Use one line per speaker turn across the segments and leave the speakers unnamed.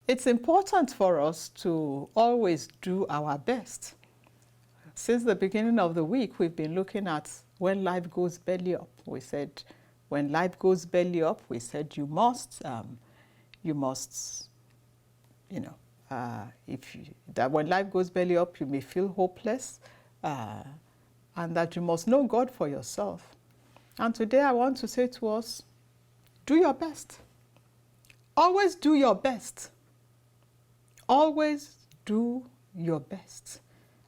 it's important for us to always do our best. Since the beginning of the week, we've been looking at when life goes belly up. We said, when life goes belly up, we said you must, that when life goes belly up, you may feel hopeless, and that you must know God for yourself. And today I want to say to us, do your best. Always do your best. Always do your best.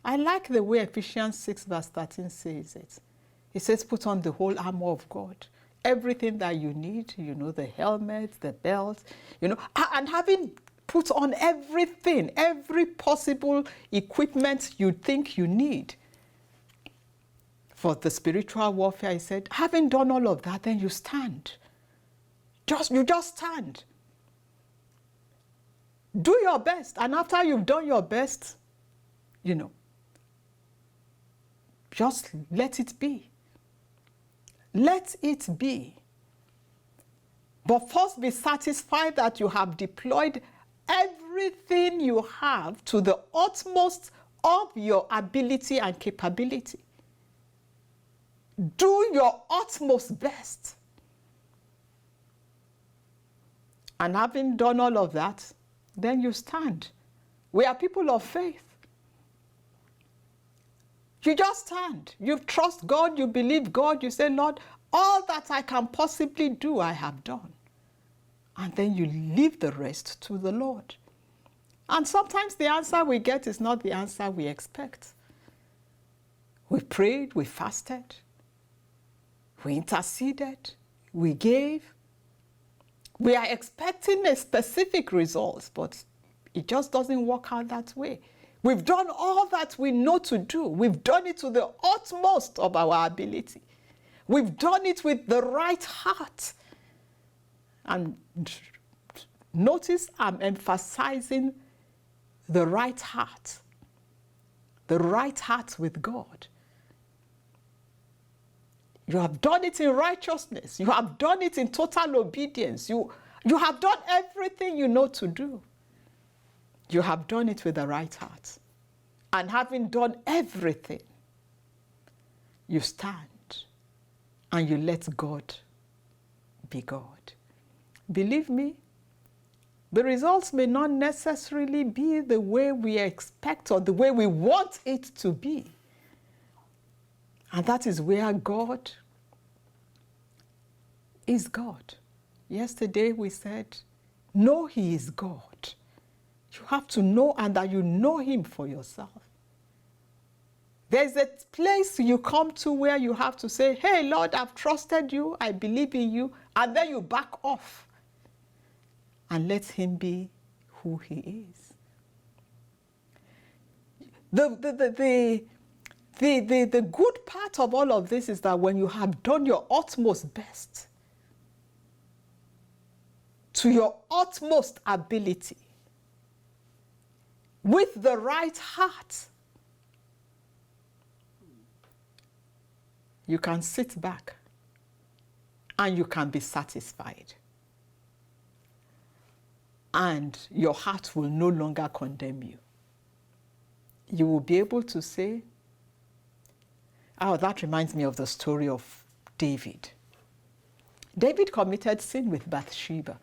I like the way Ephesians 6 verse 13 says it. It says, put on the whole armor of God. Everything that you need, the helmet, the belt, and having put on everything, every possible equipment you think you need for the spiritual warfare, he said, having done all of that, then you stand. You just stand. Do your best, and after you've done your best, just let it be. Let it be. But first be satisfied that you have deployed everything you have to the utmost of your ability and capability. Do your utmost best. And having done all of that, then you stand. We are people of faith. You just stand. You trust God, you believe God, you say, Lord, all that I can possibly do, I have done. And then you leave the rest to the Lord. And sometimes the answer we get is not the answer we expect. We prayed, we fasted, we interceded, we gave. We are expecting a specific result, but it just doesn't work out that way. We've done all that we know to do. We've done it to the utmost of our ability. We've done it with the right heart. And notice I'm emphasizing the right heart. The right heart with God. You have done it in righteousness. You have done it in total obedience. You have done everything you know to do. You have done it with the right heart. And having done everything, you stand and you let God be God. Believe me, the results may not necessarily be the way we expect or the way we want it to be. And that is where God is God. Yesterday we said, know He is God. You have to know, and that you know Him for yourself. There's a place you come to where you have to say, hey, Lord, I've trusted you, I believe in you, and then you back off and let Him be who He is. The good part of all of this is that when you have done your utmost best, to your utmost ability, with the right heart, you can sit back and you can be satisfied. And your heart will no longer condemn you. You will be able to say, oh, that reminds me of the story of David. David committed sin with Bathsheba.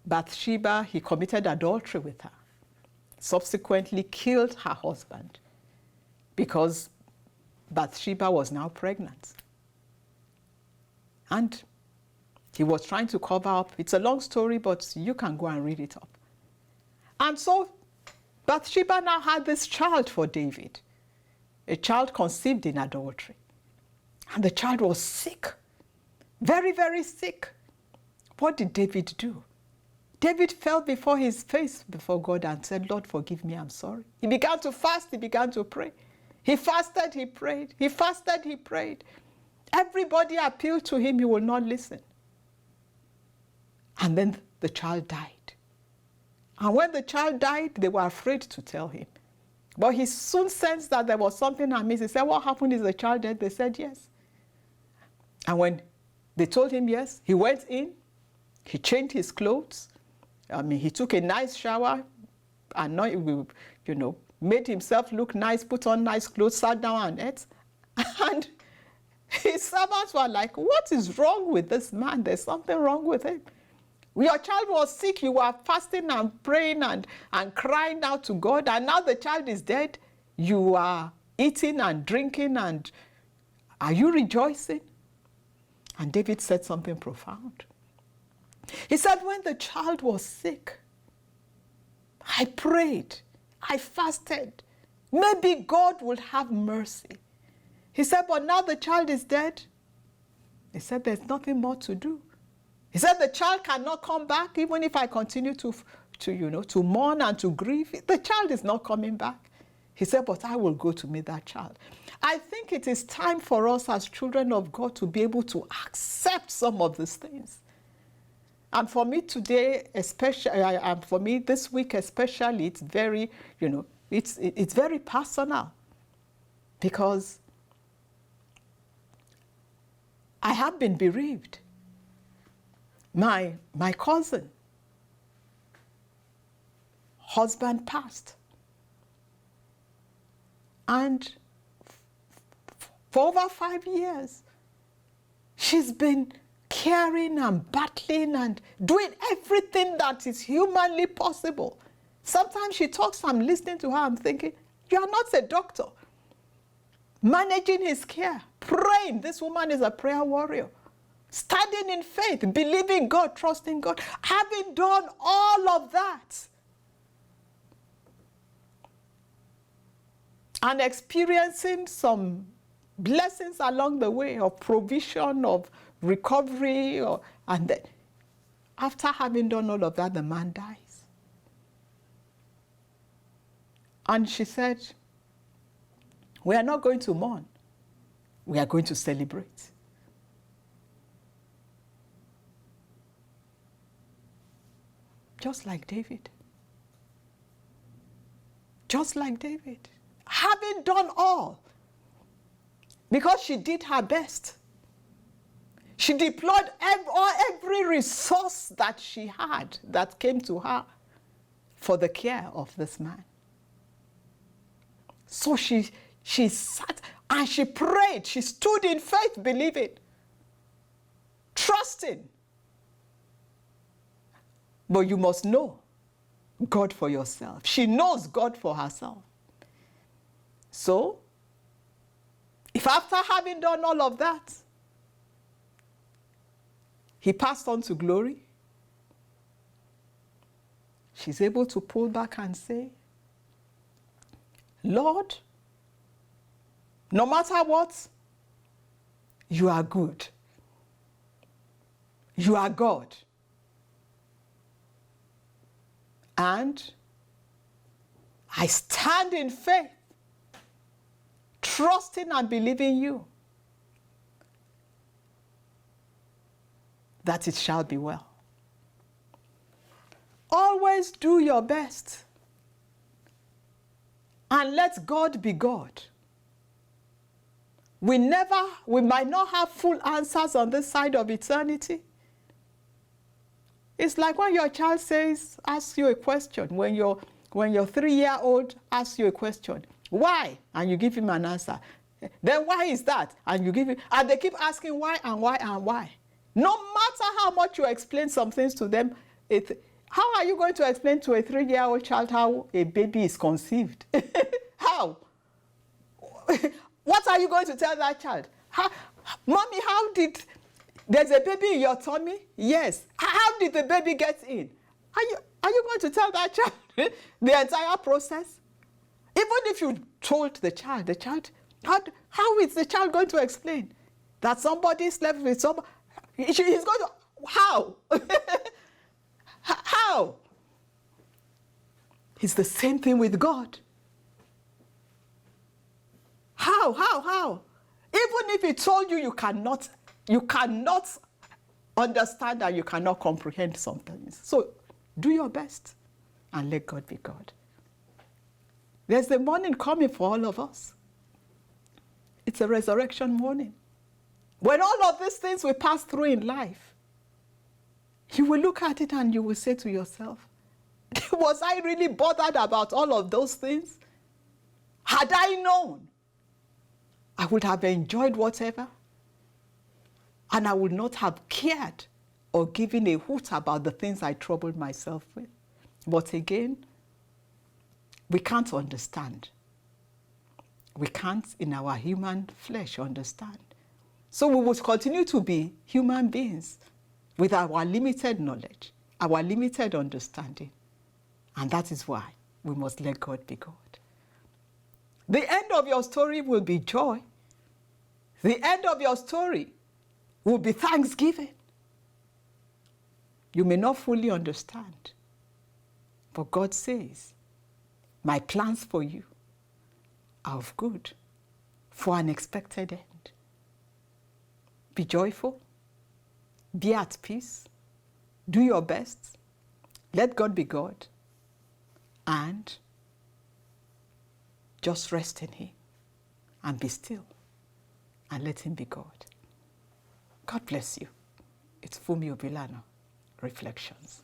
Bathsheba, he committed adultery with her, subsequently killed her husband because Bathsheba was now pregnant. And he was trying to cover up. It's a long story, but you can go and read it up. And so Bathsheba now had this child for David, a child conceived in adultery. And the child was sick, very, very sick. What did David do? David fell before his face before God and said, Lord, forgive me, I'm sorry. He began to fast, he began to pray. He fasted, he prayed. He fasted, he prayed. Everybody appealed to him, he will not listen. And then the child died. And when the child died, they were afraid to tell him. But he soon sensed that there was something amiss. He said, what happened? Is the child dead? They said, yes. And when they told him yes, he went in, he changed his clothes, I mean, he took a nice shower, made himself look nice, put on nice clothes, sat down and ate. And his servants were like, what is wrong with this man? There's something wrong with him. Your child was sick, you were fasting and praying and crying out to God, and now the child is dead. You are eating and drinking, and are you rejoicing? And David said something profound. He said, when the child was sick, I prayed, I fasted. Maybe God would have mercy. He said, but now the child is dead. He said, there's nothing more to do. He said, the child cannot come back, even if I continue to mourn and to grieve. The child is not coming back. He said, but I will go to meet that child. I think it is time for us as children of God to be able to accept some of these things. And for me today, especially, and for me this week especially, it's very, it's very personal, because I have been bereaved. My cousin, husband passed. And for over 5 years, she's been caring and battling and doing everything that is humanly possible. Sometimes she talks, I'm listening to her, I'm thinking, you are not a doctor. Managing his care, praying. This woman is a prayer warrior. Standing in faith, believing God, trusting God, having done all of that, and experiencing some blessings along the way of provision, of recovery, and then after having done all of that, the man dies. And she said, we are not going to mourn, we are going to celebrate. Just like David. Just like David. Having done all, because she did her best. She deployed every resource that she had that came to her for the care of this man. So she sat and she prayed. She stood in faith, believing, trusting. But you must know God for yourself. She knows God for herself. So, if after having done all of that, he passed on to glory, she's able to pull back and say, Lord, no matter what, you are good. You are God. And I stand in faith, trusting and believing you, that it shall be well. Always do your best and let God be God. We might not have full answers on this side of eternity. It's like when your child asks you a question, when your 3-year-old asks you a question, why? And you give him an answer. Then why is that? And you give him, and they keep asking why and why and why. No matter how much you explain some things to them, how are you going to explain to a 3-year-old child how a baby is conceived? How? What are you going to tell that child? Mommy, there's a baby in your tummy? Yes. How did the baby get in? Are you going to tell that child the entire process? Even if you told the child, how is the child going to explain that somebody slept with somebody? He's going to, how? How? It's the same thing with God. How? Even if he told you, you cannot understand and you cannot comprehend some things. So do your best and let God be God. There's the morning coming for all of us. It's a resurrection morning. When all of these things we pass through in life, You will look at it and you will say to yourself, was I really bothered about all of those things? Had I known, I would have enjoyed whatever, and I would not have cared or given a hoot about the things I troubled myself with. But again, we can't understand. We can't, in our human flesh, understand. So we will continue to be human beings with our limited knowledge, our limited understanding. And that is why we must let God be God. The end of your story will be joy. The end of your story will be thanksgiving. You may not fully understand, but God says, my plans for you are of good, for an expected end. Be joyful, be at peace, do your best, let God be God, and just rest in Him and be still and let Him be God. God bless you. It's Fumi Obilano, Reflections.